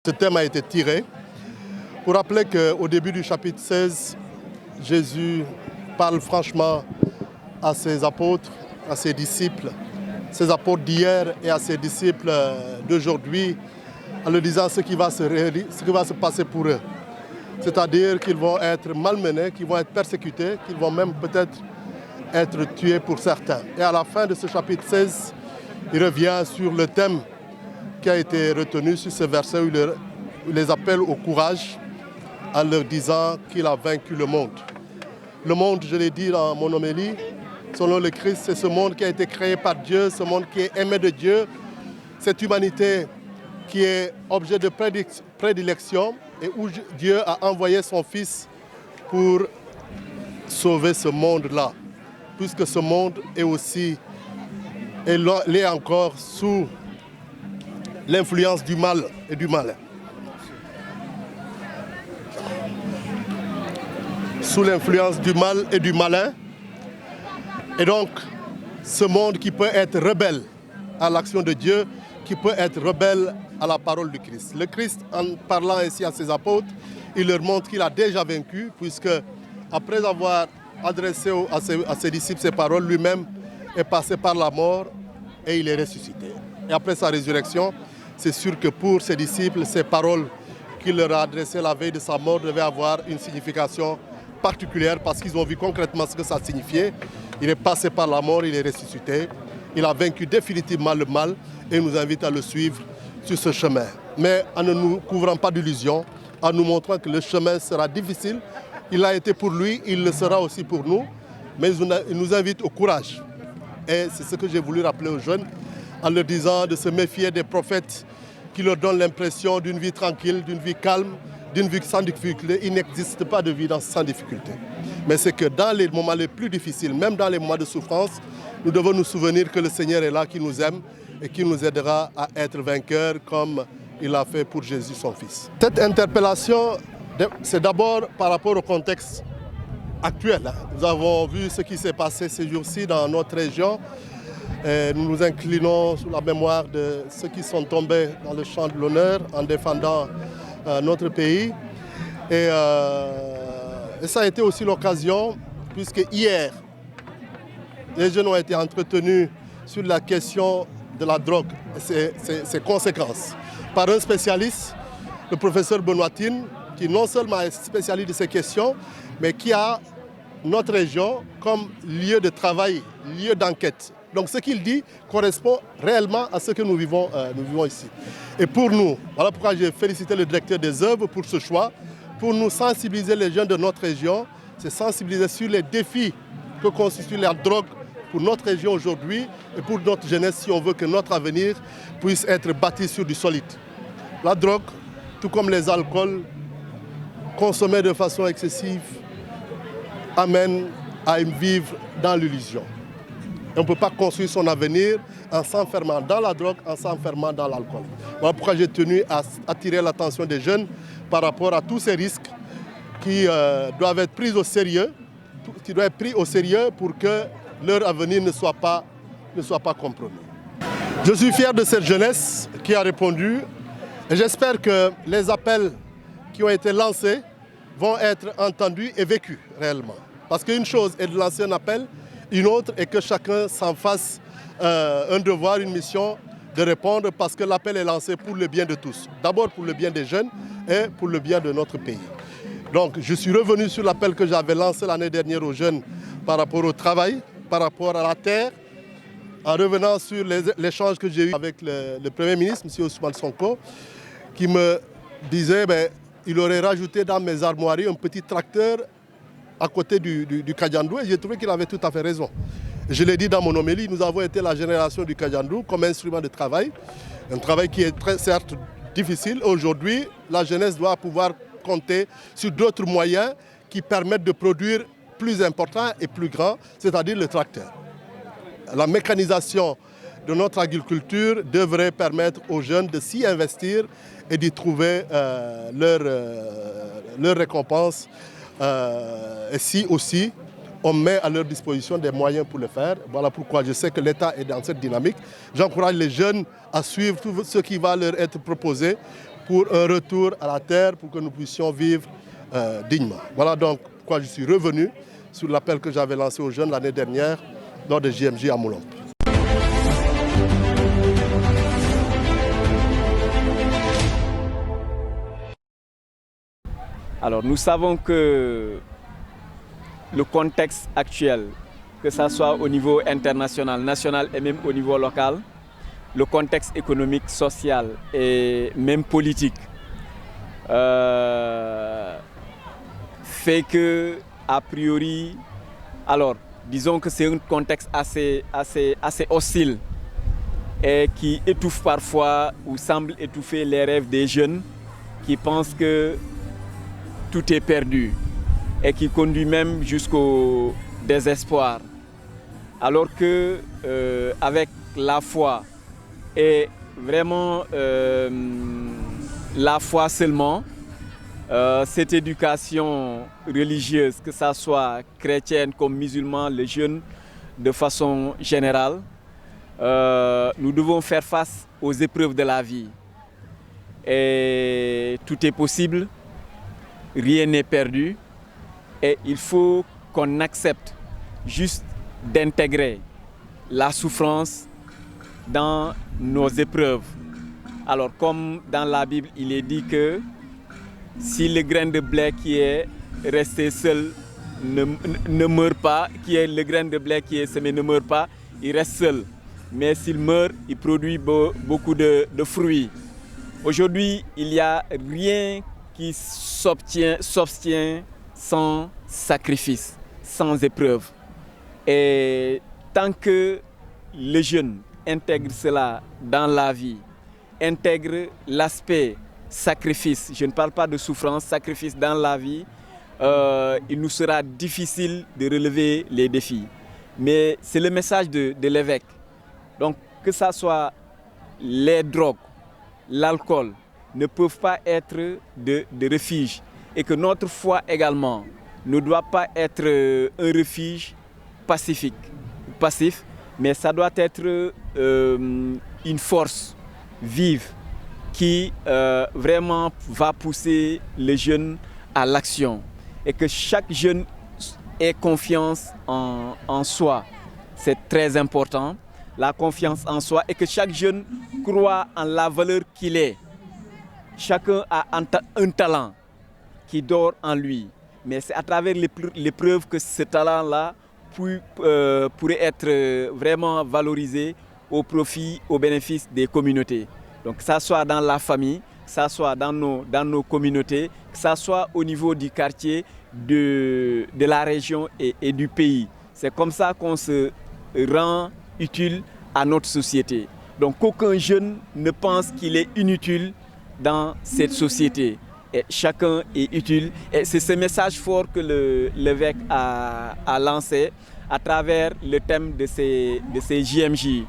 Ce thème a été tiré pour rappeler qu'au début du chapitre 16, Jésus parle franchement à ses apôtres, à ses disciples, ses apôtres d'hier et à ses disciples d'aujourd'hui, en leur disant ce qui va se passer pour eux. C'est-à-dire qu'ils vont être malmenés, qu'ils vont être persécutés, qu'ils vont même peut-être être tués pour certains. Et à la fin de ce chapitre 16, il revient sur le thème qui a été retenu sur ce verset où il les appelle au courage en leur disant qu'il a vaincu le monde. Le monde, je l'ai dit dans mon homélie, selon le Christ, c'est ce monde qui a été créé par Dieu, ce monde qui est aimé de Dieu, cette humanité qui est objet de prédilection et où Dieu a envoyé son Fils pour sauver ce monde-là, puisque ce monde est aussi, et l'est encore sous l'influence du mal et du malin. Sous l'influence du mal et du malin. Et donc, ce monde qui peut être rebelle à l'action de Dieu, qui peut être rebelle à la parole du Christ. Le Christ, en parlant ainsi à ses apôtres, il leur montre qu'il a déjà vaincu, puisque après avoir adressé à ses disciples ces paroles, lui-même est passé par la mort et il est ressuscité. Et après sa résurrection, c'est sûr que pour ses disciples, ces paroles qu'il leur a adressées la veille de sa mort devaient avoir une signification particulière parce qu'ils ont vu concrètement ce que ça signifiait. Il est passé par la mort, il est ressuscité. Il a vaincu définitivement le mal et nous invite à le suivre sur ce chemin. Mais en ne nous couvrant pas d'illusions, en nous montrant que le chemin sera difficile, il a été pour lui, il le sera aussi pour nous, mais il nous invite au courage. Et c'est ce que j'ai voulu rappeler aux jeunes, en leur disant de se méfier des prophètes qui leur donnent l'impression d'une vie tranquille, d'une vie calme, d'une vie sans difficulté. Il n'existe pas de vie sans difficulté. Mais c'est que dans les moments les plus difficiles, même dans les moments de souffrance, nous devons nous souvenir que le Seigneur est là, qui nous aime et qui nous aidera à être vainqueurs comme il l'a fait pour Jésus, son Fils. Cette interpellation, c'est d'abord par rapport au contexte actuel. Nous avons vu ce qui s'est passé ces jours-ci dans notre région. Et nous nous inclinons sous la mémoire de ceux qui sont tombés dans le champ de l'honneur en défendant notre pays. Et ça a été aussi l'occasion, puisque hier, les jeunes ont été entretenus sur la question de la drogue et ses conséquences par un spécialiste, le professeur Benoîtine, qui non seulement est spécialiste de ces questions, mais qui a notre région comme lieu de travail, lieu d'enquête. Donc ce qu'il dit correspond réellement à ce que nous vivons ici. Et pour nous, voilà pourquoi j'ai félicité le directeur des œuvres pour ce choix, pour nous sensibiliser les jeunes de notre région, c'est sensibiliser sur les défis que constitue la drogue pour notre région aujourd'hui et pour notre jeunesse si on veut que notre avenir puisse être bâti sur du solide. La drogue, tout comme les alcools, consommés de façon excessive, amène à vivre dans l'illusion. On ne peut pas construire son avenir en s'enfermant dans la drogue, en s'enfermant dans l'alcool. Voilà pourquoi j'ai tenu à attirer l'attention des jeunes par rapport à tous ces risques qui doivent être pris au sérieux, pour que leur avenir ne soit pas compromis. Je suis fier de cette jeunesse qui a répondu et j'espère que les appels qui ont été lancés vont être entendus et vécus réellement. Parce qu'une chose est de lancer un appel, une autre est que chacun s'en fasse un devoir, une mission de répondre parce que l'appel est lancé pour le bien de tous. D'abord pour le bien des jeunes et pour le bien de notre pays. Donc je suis revenu sur l'appel que j'avais lancé l'année dernière aux jeunes par rapport au travail, par rapport à la terre, en revenant sur l'échange que j'ai eu avec le Premier ministre, M. Ousmane Sonko, qui me disait qu'il aurait rajouté dans mes armoiries un petit tracteur à côté du Kajandou, et j'ai trouvé qu'il avait tout à fait raison. Je l'ai dit dans mon homélie, nous avons été la génération du Kajandou comme instrument de travail, un travail qui est certes difficile. Aujourd'hui, la jeunesse doit pouvoir compter sur d'autres moyens qui permettent de produire plus important et plus grand, c'est-à-dire le tracteur. La mécanisation de notre agriculture devrait permettre aux jeunes de s'y investir et d'y trouver leur récompense. Et si aussi on met à leur disposition des moyens pour le faire. Voilà pourquoi je sais que l'État est dans cette dynamique. J'encourage les jeunes à suivre tout ce qui va leur être proposé pour un retour à la terre, pour que nous puissions vivre dignement. Voilà donc pourquoi je suis revenu sur l'appel que j'avais lancé aux jeunes l'année dernière lors des JMJ à Moulombe. Alors nous savons que le contexte actuel, que ce soit au niveau international, national et même au niveau local, le contexte économique, social et même politique fait que, a priori, alors disons que c'est un contexte assez hostile et qui étouffe parfois ou semble étouffer les rêves des jeunes qui pensent que tout est perdu et qui conduit même jusqu'au désespoir. Alors que avec la foi et vraiment la foi seulement, cette éducation religieuse, que ça soit chrétienne comme musulman, les jeunes de façon générale, nous devons faire face aux épreuves de la vie. Et tout est possible, rien n'est perdu et il faut qu'on accepte juste d'intégrer la souffrance dans nos épreuves. Alors comme dans la Bible, il est dit que si le grain de blé qui est resté seul ne meurt pas, qui est le grain de blé qui est semé ne meurt pas, il reste seul. Mais s'il meurt, il produit beaucoup de fruits. Aujourd'hui, il n'y a rien qui s'obtient sans sacrifice, sans épreuve. Et tant que les jeunes intègrent cela dans la vie, intègrent l'aspect sacrifice, je ne parle pas de souffrance, sacrifice dans la vie, il nous sera difficile de relever les défis. Mais c'est le message de l'évêque. Donc que ce soit les drogues, l'alcool, ne peuvent pas être de refuge. Et que notre foi également ne doit pas être un refuge passif, mais ça doit être une force vive qui vraiment va pousser les jeunes à l'action. Et que chaque jeune ait confiance en soi. C'est très important, la confiance en soi, et que chaque jeune croit en la valeur qu'il est. Chacun a un talent qui dort en lui. Mais c'est à travers l'épreuve que ce talent-là pourrait être vraiment valorisé au profit, au bénéfice des communautés. Donc que ça soit dans la famille, que ça soit dans nos communautés, que ça soit au niveau du quartier, de la région et du pays. C'est comme ça qu'on se rend utile à notre société. Donc qu'aucun jeune ne pense qu'il est inutile dans cette société. Et chacun est utile. Et c'est ce message fort que l'évêque a lancé à travers le thème de ces JMJ.